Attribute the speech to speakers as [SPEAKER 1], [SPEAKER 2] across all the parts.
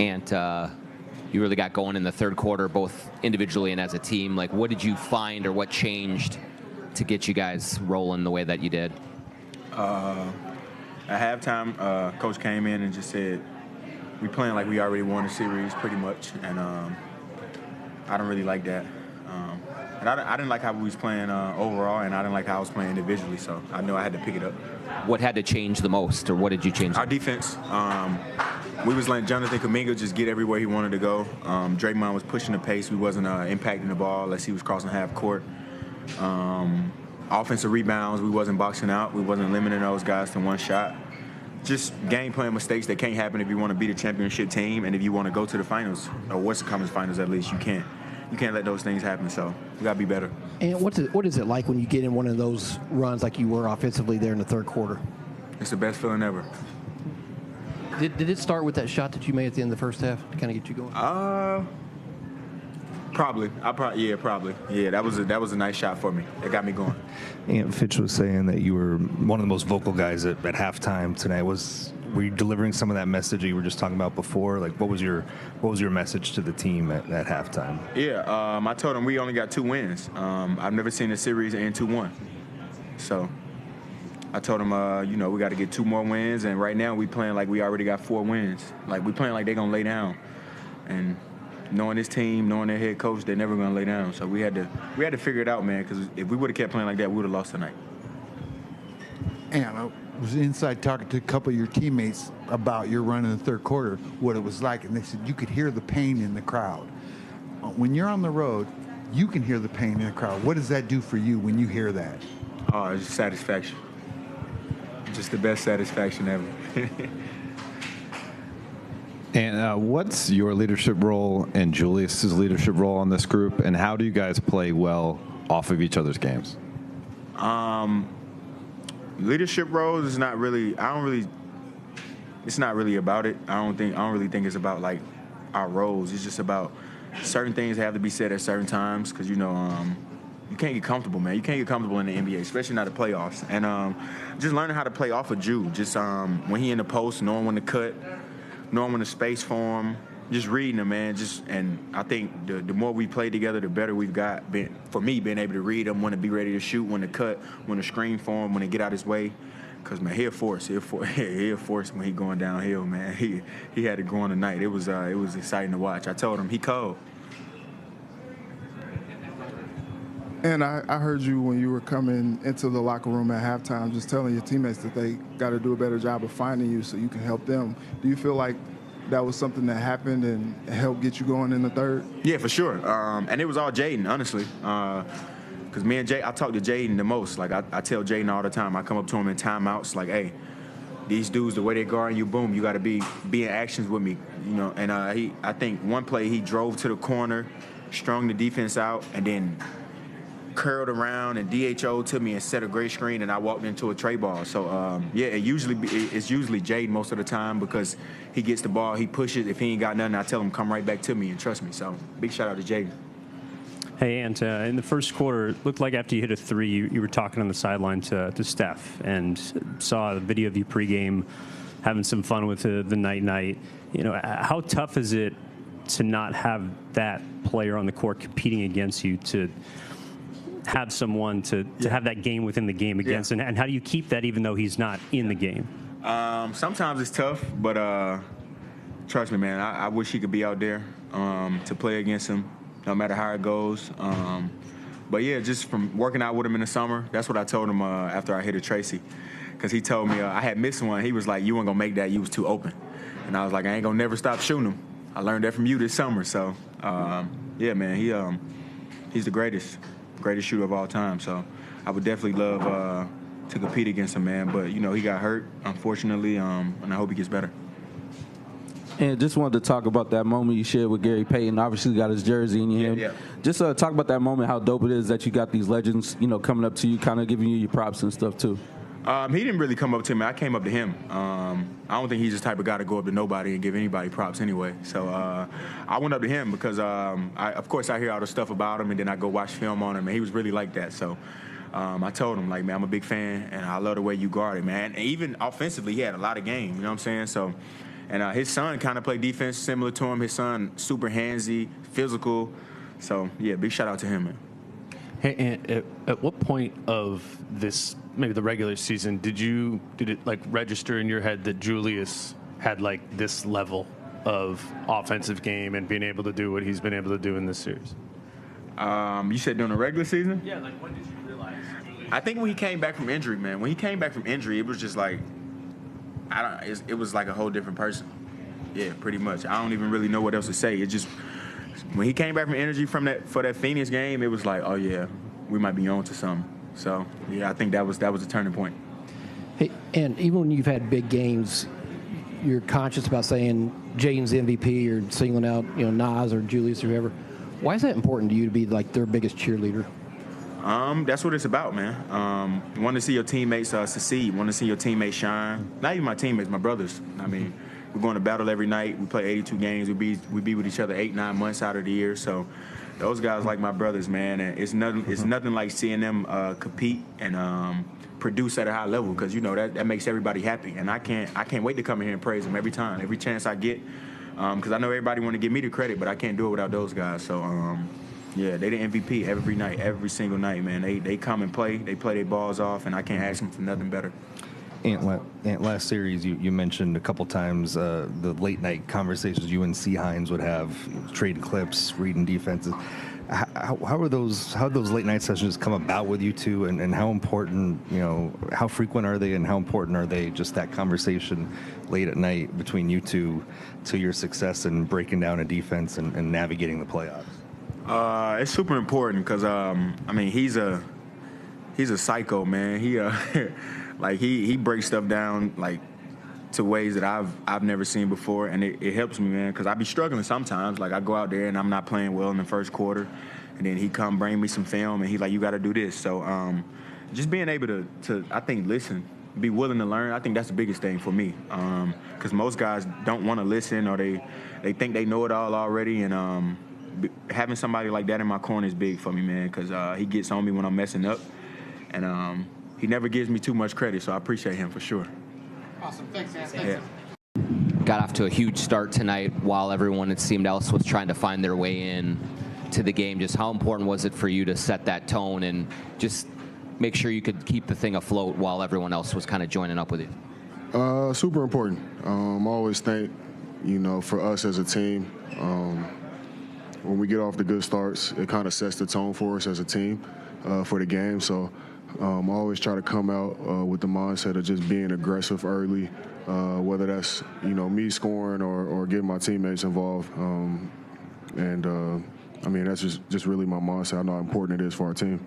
[SPEAKER 1] and you really got going in the third quarter, both individually and as a team. Like, what did you find or what changed to get you guys rolling the way that you did?
[SPEAKER 2] At halftime, Coach came in and just said, we playing like we already won the series pretty much, and I don't really like that. And I didn't like how we was playing overall, and I didn't like how I was playing individually, so I knew I had to pick it up.
[SPEAKER 1] What had to change the most, or what did you change?
[SPEAKER 2] Our defense. We was letting Jonathan Kuminga just get everywhere he wanted to go. Draymond was pushing the pace. We wasn't impacting the ball unless he was crossing half court. Offensive rebounds, we wasn't boxing out. We wasn't limiting those guys to one shot. Just game plan mistakes that can't happen if you want to be the championship team and if you want to go to the finals, or Western Conference Finals at least. You can't let those things happen, so we got to be better.
[SPEAKER 3] And what is it like when you get in one of those runs like you were offensively there in the third quarter?
[SPEAKER 2] It's the best feeling ever.
[SPEAKER 3] Did it start with that shot that you made at the end of the first half to kind of get you going?
[SPEAKER 2] Probably. Probably. Yeah, that was a nice shot for me. It got me going.
[SPEAKER 4] And Finch was saying that you were one of the most vocal guys at halftime tonight. Were you delivering some of that message that you were just talking about before? Like, what was your message to the team at halftime?
[SPEAKER 2] Yeah, I told them we only got 2 wins. I've never seen a series end 2-1. So I told them, we got to get 2 more wins, and right now we playing like we already got 4 wins. Like, we playing like they're going to lay down. And knowing this team, knowing their head coach, they're never going to lay down. So we had to figure it out, man, because if we would have kept playing like that, we would have lost tonight.
[SPEAKER 5] And I was inside talking to a couple of your teammates about your run in the third quarter, what it was like, and they said you could hear the pain in the crowd. When you're on the road, you can hear the pain in the crowd. What does that do for you when you hear that?
[SPEAKER 2] Oh, it's just satisfaction. Just the best satisfaction ever.
[SPEAKER 6] And what's your leadership role and Julius's leadership role on this group, and how do you guys play well off of each other's games?
[SPEAKER 2] Leadership roles is not really. It's not really about it. I don't really think it's about like our roles. It's just about certain things have to be said at certain times because you can't get comfortable, man. You can't get comfortable in the NBA, especially not the playoffs. And just learning how to play off of Ju. Just when he in the post, knowing when to cut, knowing when to space for him, just reading him, man. And I think the more we play together, the better we've got. For me, being able to read him, when to be ready to shoot, when to cut, when to screen for him, when to get out his way. Because, man, he'll force when he going downhill, man. He had it going tonight. It was exciting to watch. I told him he cold.
[SPEAKER 7] And I heard you when you were coming into the locker room at halftime just telling your teammates that they got to do a better job of finding you so you can help them. Do you feel like that was something that happened and helped get you going in the third?
[SPEAKER 2] Yeah, for sure. And it was all Jaden, honestly. Because me and Jay, I talk to Jaden the most. Like, I tell Jaden all the time. I come up to him in timeouts like, hey, these dudes, the way they guard you, boom, you got to be in actions with me. And I think one play he drove to the corner, strung the defense out, and then curled around and DHO'd to me and set a great screen, and I walked into a tray ball. So, it's usually Jaden most of the time because he gets the ball, he pushes. If he ain't got nothing, I tell him, come right back to me and trust me. So, big shout out to Jaden.
[SPEAKER 8] Hey, Ant, in the first quarter, it looked like after you hit a 3, you were talking on the sideline to Steph and saw the video of you pregame having some fun with the night-night. How tough is it to not have that player on the court competing against you, to have someone to have that game within the game against, and how do you keep that even though he's not in the game?
[SPEAKER 2] Sometimes it's tough, but trust me, man, I wish he could be out there to play against him, no matter how it goes. But yeah, just from working out with him in the summer, that's what I told him after I hit a Tracy, because he told me I had missed one. He was like, you weren't gonna make that, you was too open. And I was like, I ain't gonna never stop shooting him. I learned that from you this summer. So yeah, man, he's the greatest shooter of all time. So I would definitely love to compete against him, man. But, he got hurt, unfortunately, and I hope he gets better.
[SPEAKER 9] And just wanted to talk about that moment you shared with Gary Payton. Obviously, got his jersey in your hand.
[SPEAKER 2] Yeah.
[SPEAKER 9] Just talk about that moment, how dope it is that you got these legends, coming up to you, kind of giving you your props and stuff, too.
[SPEAKER 2] He didn't really come up to me. I came up to him. I don't think he's the type of guy to go up to nobody and give anybody props anyway. So I went up to him because, of course, I hear all the stuff about him, and then I go watch film on him, and he was really like that. So I told him, like, man, I'm a big fan, and I love the way you guard it, man. And even offensively, he had a lot of game, you know what I'm saying? So And his son kind of played defense similar to him. His son, super handsy, physical. So, yeah, big shout out to him, man.
[SPEAKER 10] Hey, and at what point of this, maybe the regular season, did it like register in your head that Julius had like this level of offensive game and being able to do what he's been able to do in this series?
[SPEAKER 2] You said during the regular season?
[SPEAKER 10] Yeah, like when did you realize Julius?
[SPEAKER 2] I think when he came back from injury, man. When he came back from injury, it was just like, it was like a whole different person. Yeah, pretty much. I don't even really know what else to say. It just, when he came back from injury for that Phoenix game, it was like, oh yeah, we might be on to something. So yeah, I think that was a turning point.
[SPEAKER 3] Hey, and even when you've had big games, you're conscious about saying Jaden's the MVP or singling out, Nas or Julius or whoever. Why is that important to you to be like their biggest cheerleader?
[SPEAKER 2] That's what it's about, man. Want to see your teammates succeed. Want to see your teammates shine. Not even my teammates, my brothers. I mean, we're going to battle every night. We play 82 games. We be with each other 8-9 months out of the year. So those guys like my brothers, man. And it's nothing like seeing them compete and produce at a high level, because that makes everybody happy. And I can't wait to come in here and praise them every time, every chance I get, because I know everybody want to give me the credit, but I can't do it without those guys. So yeah, they the MVP every night, every single night, man. They come and play. They play their balls off, and I can't ask them for nothing better.
[SPEAKER 4] Ant, last series, you mentioned a couple times the late night conversations you and C. Hines would have, trading clips, reading defenses. How those late night sessions come about with you two, and how important, how frequent are they, and how important are they, just that conversation late at night between you two to your success in breaking down a defense and navigating the playoffs?
[SPEAKER 2] It's super important because he's a psycho, man. He breaks stuff down like to ways that I've never seen before, and it helps me, man, because I be struggling sometimes. Like, I go out there and I'm not playing well in the first quarter, and then he come bring me some film, and he's like, you got to do this. So just being able to I think, listen, be willing to learn, I think that's the biggest thing for me, because most guys don't want to listen, or they think they know it all already, and having somebody like that in my corner is big for me, man, because he gets on me when I'm messing up, and he never gives me too much credit, so I appreciate him for sure.
[SPEAKER 11] Awesome. Thanks, man.
[SPEAKER 2] Yeah.
[SPEAKER 1] Got off to a huge start tonight while everyone, it seemed else, was trying to find their way in to the game. Just how important was it for you to set that tone and just make sure you could keep the thing afloat while everyone else was kind of joining up with you?
[SPEAKER 12] Super important. I always think, for us as a team, when we get off the good starts, it kind of sets the tone for us as a team for the game. So I always try to come out with the mindset of just being aggressive early, whether that's, me scoring or getting my teammates involved. That's just really my mindset. I know how important it is for our team.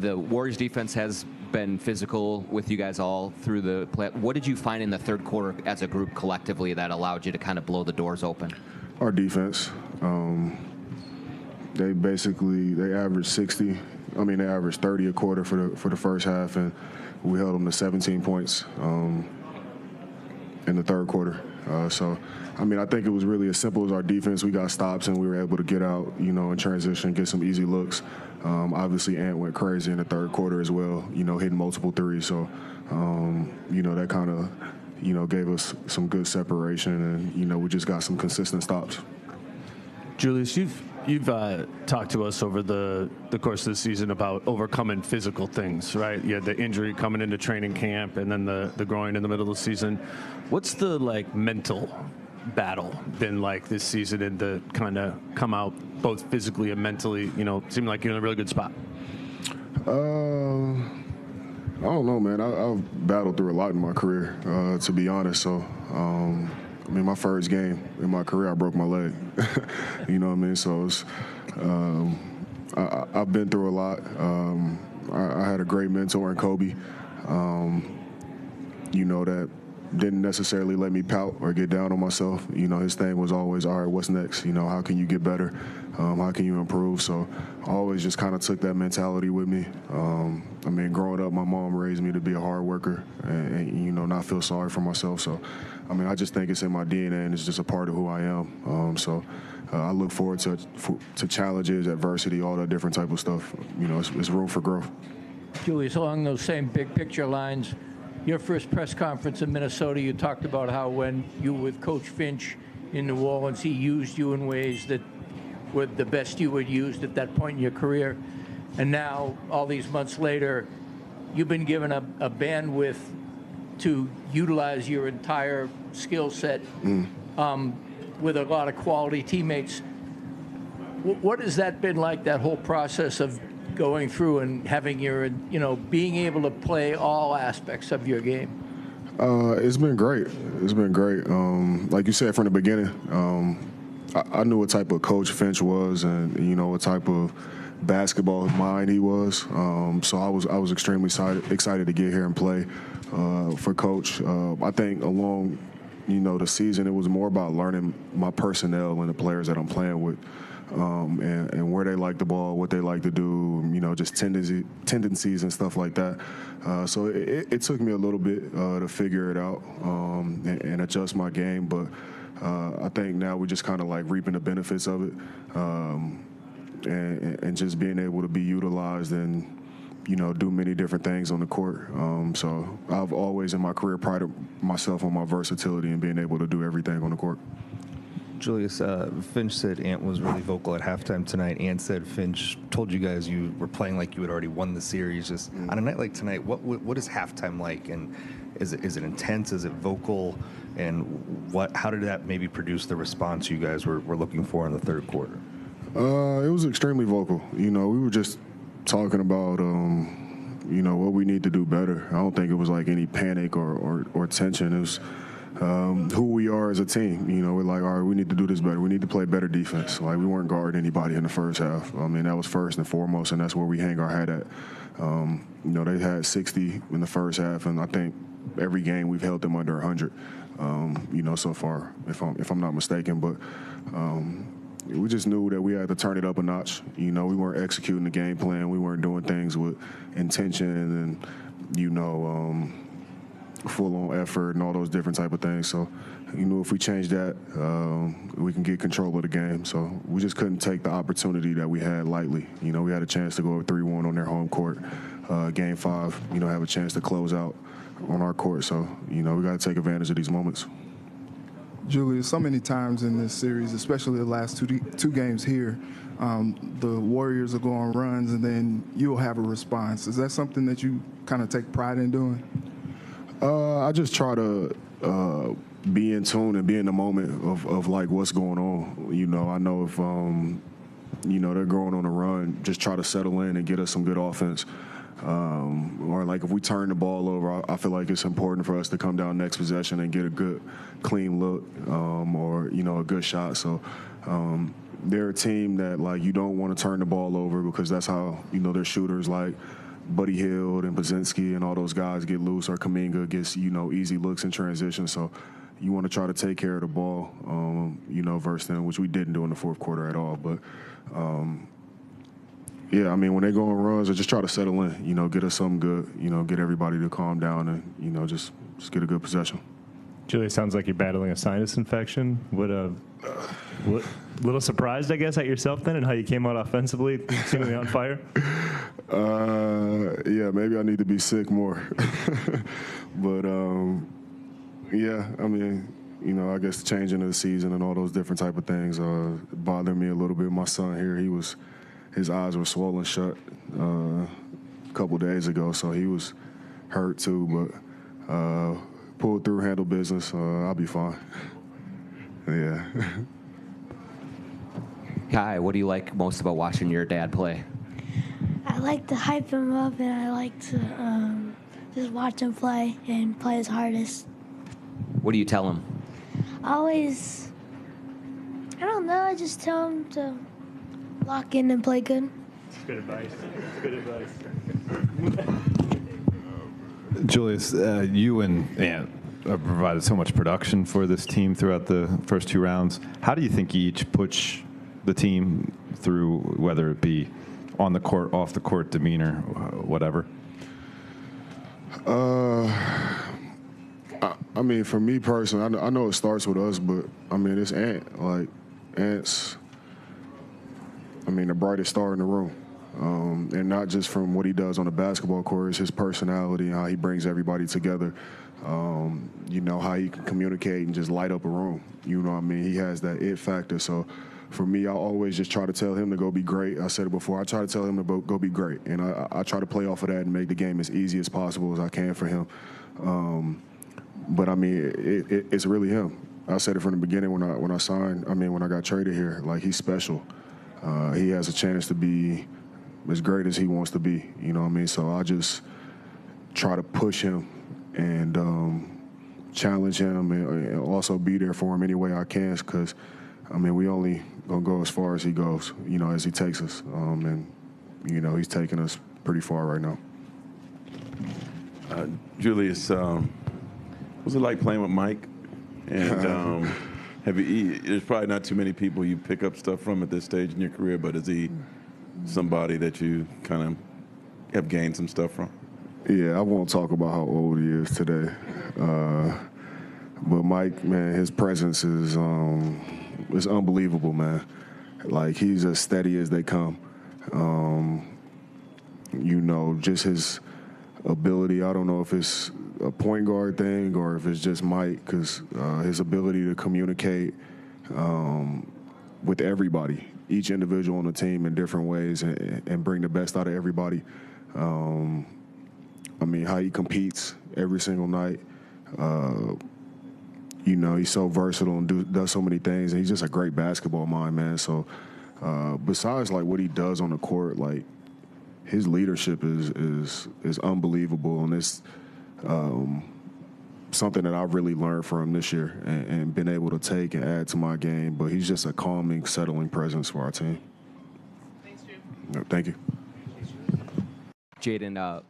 [SPEAKER 1] The Warriors defense has been physical with you guys all through the play. What did you find in the third quarter as a group collectively that allowed you to kind of blow the doors open?
[SPEAKER 12] Our defense. They averaged 60. They averaged 30 a quarter for the first half, and we held them to 17 points in the third quarter. I think it was really as simple as our defense. We got stops, and we were able to get out, in transition, get some easy looks. Obviously, Ant went crazy in the third quarter as well, hitting multiple threes. So, that kind of, gave us some good separation, and, we just got some consistent stops.
[SPEAKER 10] Julius, you've talked to us over the course of the season about overcoming physical things, right? You had the injury coming into training camp, and then the groin in the middle of the season. What's the mental battle been like this season, and to kind of come out both physically and mentally? Seem like you're in a really good spot.
[SPEAKER 12] I don't know, man. I've battled through a lot in my career, to be honest. So. My first game in my career, I broke my leg. You know what I mean? So I've been through a lot. I had a great mentor in Kobe, that didn't necessarily let me pout or get down on myself. His thing was always, all right, what's next? How can you get better? How can you improve? So I always just kind of took that mentality with me. Growing up, my mom raised me to be a hard worker and not feel sorry for myself. So, I just think it's in my DNA, and it's just a part of who I am. I look forward to challenges, adversity, all that different type of stuff. It's room for growth.
[SPEAKER 11] Julius, along those same big picture lines, your first press conference in Minnesota, you talked about how when you were with Coach Finch in New Orleans, he used you in ways that were the best you had used at that point in your career. And now, all these months later, you've been given a bandwidth to utilize your entire skill set with a lot of quality teammates. What has that been like, that whole process of going through and having your, being able to play all aspects of your game?
[SPEAKER 12] It's been great. It's been great. Like you said from the beginning, I knew what type of coach Finch was, and what type of basketball mind he was. So I was extremely excited to get here and play for Coach. I think along the season, it was more about learning my personnel and the players that I'm playing with. And where they like the ball, what they like to do, just tendencies and stuff like that. So it took me a little bit to figure it out and adjust my game. But I think now we're just kind of like reaping the benefits of it and just being able to be utilized and, do many different things on the court. So I've always in my career prided myself on my versatility and being able to do everything on the court.
[SPEAKER 4] Julius, Finch said Ant was really vocal at halftime tonight. Ant said Finch told you guys you were playing like you had already won the series. Just on a night like tonight, what is halftime like? And is it intense? Is it vocal? And how did that maybe produce the response you guys were looking for in the third quarter?
[SPEAKER 12] It was extremely vocal. We were just talking about what we need to do better. I don't think it was like any panic or tension. It was who we are as a team. We're like, all right, we need to do this better. We need to play better defense. Like, we weren't guarding anybody in the first half. I mean, that was first and foremost, and that's where we hang our hat at. They had 60 in the first half, and I think every game we've held them under 100, so far, if I'm not mistaken. But we just knew that we had to turn it up a notch. We weren't executing the game plan. We weren't doing things with intention and, full-on effort and all those different type of things. So, if we change that, we can get control of the game. So we just couldn't take the opportunity that we had lightly. We had a chance to go 3-1 on their home court. Game 5, have a chance to close out on our court. So, we got to take advantage of these moments.
[SPEAKER 7] Julius, so many times in this series, especially the last two games here, the Warriors will go on runs and then you'll have a response. Is that something that you kind of take pride in doing?
[SPEAKER 12] I just try to be in tune and be in the moment of like what's going on. I know if they're going on a run, just try to settle in and get us some good offense. Or like if we turn the ball over, I feel like it's important for us to come down next possession and get a good, clean look or a good shot. So they're a team that like you don't want to turn the ball over because that's how their shooters like Buddy Hield and Pazinski and all those guys get loose, or Kuminga gets, easy looks in transition. So you want to try to take care of the ball, versus them, which we didn't do in the fourth quarter at all. But, when they go on runs, I just try to settle in, get us something good, get everybody to calm down and, just get a good possession.
[SPEAKER 13] Julius, sounds like you're battling a sinus infection. What little surprised, I guess, at yourself then and how you came out offensively, seemingly on fire?
[SPEAKER 12] Yeah, maybe I need to be sick more. But, I guess changing of the season and all those different type of things bothered me a little bit. My son here, his eyes were swollen shut a couple days ago, so he was hurt too, but pulled through, handled business. I'll be fine. Yeah.
[SPEAKER 1] Kai, what do you like most about watching your dad play?
[SPEAKER 14] I like to hype him up, and I like to just watch him play and play his hardest.
[SPEAKER 1] What do you tell him?
[SPEAKER 14] I don't know, I just tell him to lock in and play good.
[SPEAKER 13] That's good advice. That's good advice.
[SPEAKER 6] Julius, you and Ant provided so much production for this team throughout the first 2 rounds. How do you think you each push the team through, whether it be on the court, off the court, demeanor, whatever?
[SPEAKER 12] For me personally, I know it starts with us, but it's Ant. Like, Ant's, the brightest star in the room. And not just from what he does on the basketball court, it's his personality, how he brings everybody together. You know, how he can communicate and just light up a room. You know what I mean? He has that it factor. So for me, I always just try to tell him to go be great. I said it before. I try to tell him to go be great. And I try to play off of that and make the game as easy as possible as I can for him. But, I mean, it's really him. I said it from the beginning when I got traded here. Like, he's special. He has a chance to be as great as he wants to be. You know what I mean? So I just try to push him and challenge him and also be there for him any way I can, because, I mean, we only going to go as far as he goes, you know, as he takes us. And, you know, he's taking us pretty far right now.
[SPEAKER 15] Julius, what's it like playing with Mike? And there's probably not too many people you pick up stuff from at this stage in your career, but is he somebody that you kind of have gained some stuff from?
[SPEAKER 12] Yeah, I won't talk about how old he is today. But Mike, man, his presence is unbelievable, man. Like, he's as steady as they come. You know, just his ability, I don't know if it's a point guard thing or if it's just Mike, because his ability to communicate with everybody, each individual on the team in different ways, and bring the best out of everybody. I mean, how he competes every single night. You know, he's so versatile and does so many things, and he's just a great basketball mind, man. So besides, like, what he does on the court, like, his leadership is unbelievable, and it's something that I've really learned from him this year and been able to take and add to my game. But he's just a calming, settling presence for our team.
[SPEAKER 16] Thanks, Jim.
[SPEAKER 12] No, thank you.
[SPEAKER 1] Jaden,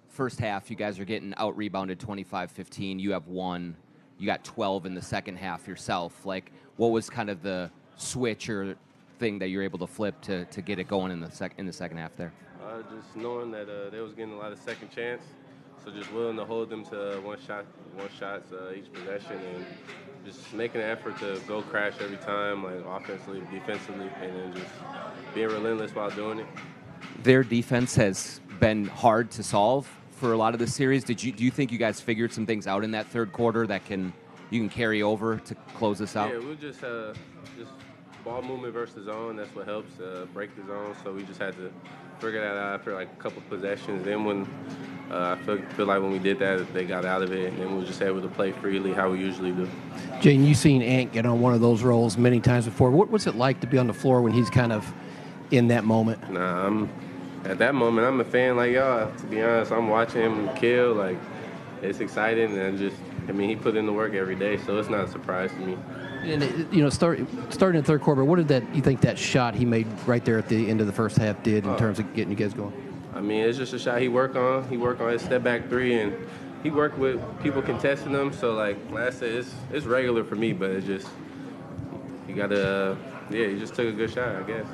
[SPEAKER 1] first half, you guys are getting out-rebounded 25-15. You have 1. You got 12 in the second half yourself. Like, what was kind of the switch or thing that you're able to flip to get it going in the second half there?
[SPEAKER 16] Just knowing that they was getting a lot of second chance, so just willing to hold them to one shots each possession, and just making an effort to go crash every time, like offensively, defensively, and then just being relentless while doing it.
[SPEAKER 1] Their defense has been hard to solve for a lot of the series. Do you think you guys figured some things out in that third quarter that you can carry over to close this out?
[SPEAKER 16] Yeah, we just ball movement versus zone. That's what helps break the zone. So we just had to figure that out after like a couple possessions. Then when I feel like when we did that, they got out of it, and then we were just able to play freely how we usually do.
[SPEAKER 3] Jaden, you've seen Ant get on one of those roles many times before. What's it like to be on the floor when he's kind of in that moment?
[SPEAKER 16] At that moment, I'm a fan like y'all. To be honest, I'm watching him kill. Like, it's exciting, and he put in the work every day, so it's not a surprise to me.
[SPEAKER 3] And starting in the third quarter, what did you think that shot he made right there at the end of the first half did in terms of getting you guys going?
[SPEAKER 16] I mean, it's just a shot he worked on. He worked on his step back three, and he worked with people contesting him. So, like I said, it's regular for me, but it's just he just took a good shot, I guess.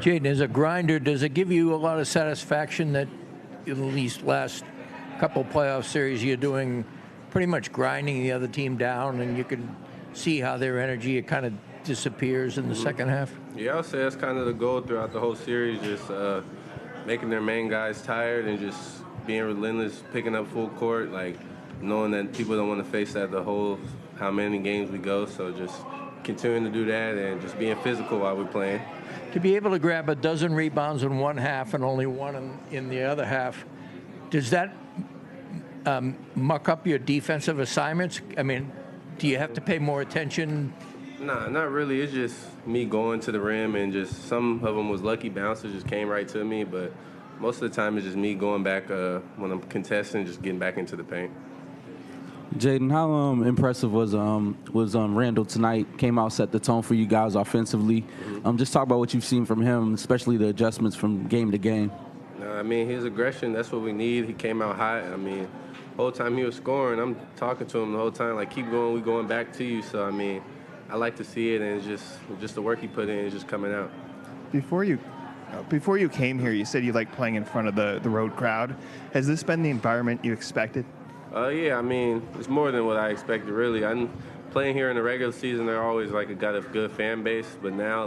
[SPEAKER 11] Jaden, as a grinder, does it give you a lot of satisfaction that in these last couple playoff series you're doing pretty much grinding the other team down, and you can see how their energy kind of disappears in the second half?
[SPEAKER 16] Yeah, I'll say that's kind of the goal throughout the whole series, just making their main guys tired and just being relentless, picking up full court, like knowing that people don't want to face that how many games we go, so just continuing to do that and just being physical while we're playing.
[SPEAKER 11] To be able to grab a dozen rebounds in one half and only one in the other half, does that muck up your defensive assignments? I mean, do you have to pay more attention?
[SPEAKER 16] Nah, not really. It's just me going to the rim, and just some of them was lucky bounces, just came right to me, but most of the time it's just me going back when I'm contesting, just getting back into the paint.
[SPEAKER 9] Jaden, how impressive was Randle tonight? Came out, set the tone for you guys offensively. Just talk about what you've seen from him, especially the adjustments from game to game.
[SPEAKER 16] I mean, his aggression, that's what we need. He came out hot. I mean, the whole time he was scoring, I'm talking to him the whole time, like, keep going, we're going back to you. So, I mean, I like to see it, and it's just the work he put in is just coming out.
[SPEAKER 17] Before you came here, you said you liked playing in front of the road crowd. Has this been the environment you expected?
[SPEAKER 16] Yeah, I mean, it's more than what I expected, really. I'm playing here in the regular season. They're always got a good fan base, but now,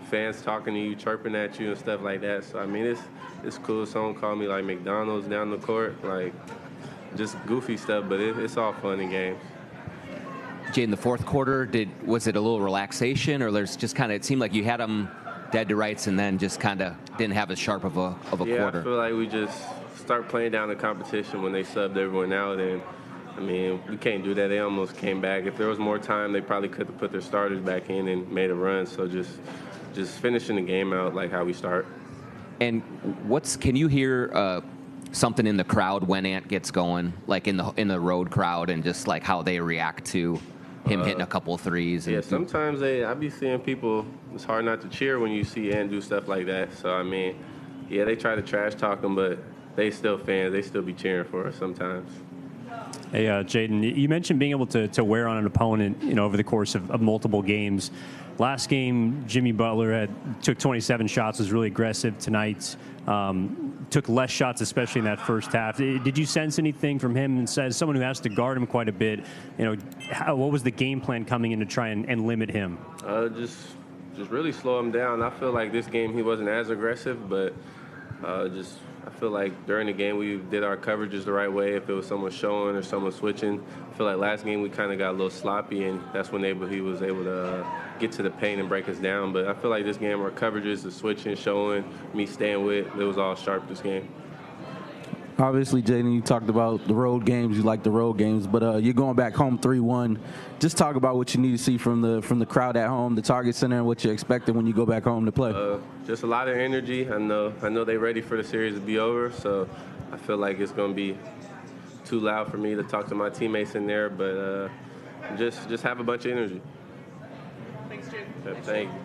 [SPEAKER 16] fans talking to you, chirping at you and stuff like that. So I mean, it's cool. Someone called me like McDonald's down the court, like just goofy stuff, but it's all fun and games.
[SPEAKER 1] Jay, in the fourth quarter, was it a little relaxation, or there's just kind of, it seemed like you had them dead to rights and then just kind of didn't have as sharp of a quarter?
[SPEAKER 16] I feel like we just start playing down the competition when they subbed everyone out, and I mean, we can't do that. They almost came back. If there was more time, they probably could have put their starters back in and made a run. So just finishing the game out like how we start.
[SPEAKER 1] And can you hear something in the crowd when Ant gets going, like in the road crowd, and just like how they react to him hitting a couple of threes?
[SPEAKER 16] Yeah, sometimes I be seeing people, it's hard not to cheer when you see Ant do stuff like that. So, I mean, yeah, they try to trash talk him, but they still fans. They still be cheering for us sometimes.
[SPEAKER 8] Hey, Jaden, you mentioned being able to wear on an opponent, over the course of multiple games. Last game, Jimmy Butler took 27 shots, was really aggressive. Tonight, took less shots, especially in that first half. Did you sense anything from him? And as someone who has to guard him quite a bit, what was the game plan coming in to try and limit him?
[SPEAKER 16] Just really slow him down. I feel like this game he wasn't as aggressive, but I feel like during the game we did our coverages the right way. If it was someone showing or someone switching, I feel like last game we kind of got a little sloppy, and that's when he was able to get to the paint and break us down. But I feel like this game, our coverages, the switching, showing, me staying with, it was all sharp this game.
[SPEAKER 9] Obviously, Jaden, you talked about the road games. You like the road games, but you're going back home 3-1. Just talk about what you need to see from the crowd at home, the Target Center, and what you're expecting when you go back home to play.
[SPEAKER 16] Just a lot of energy. I know they're ready for the series to be over, so I feel like it's going to be too loud for me to talk to my teammates in there, but just have a bunch of energy. Thanks, Jim. Thank you.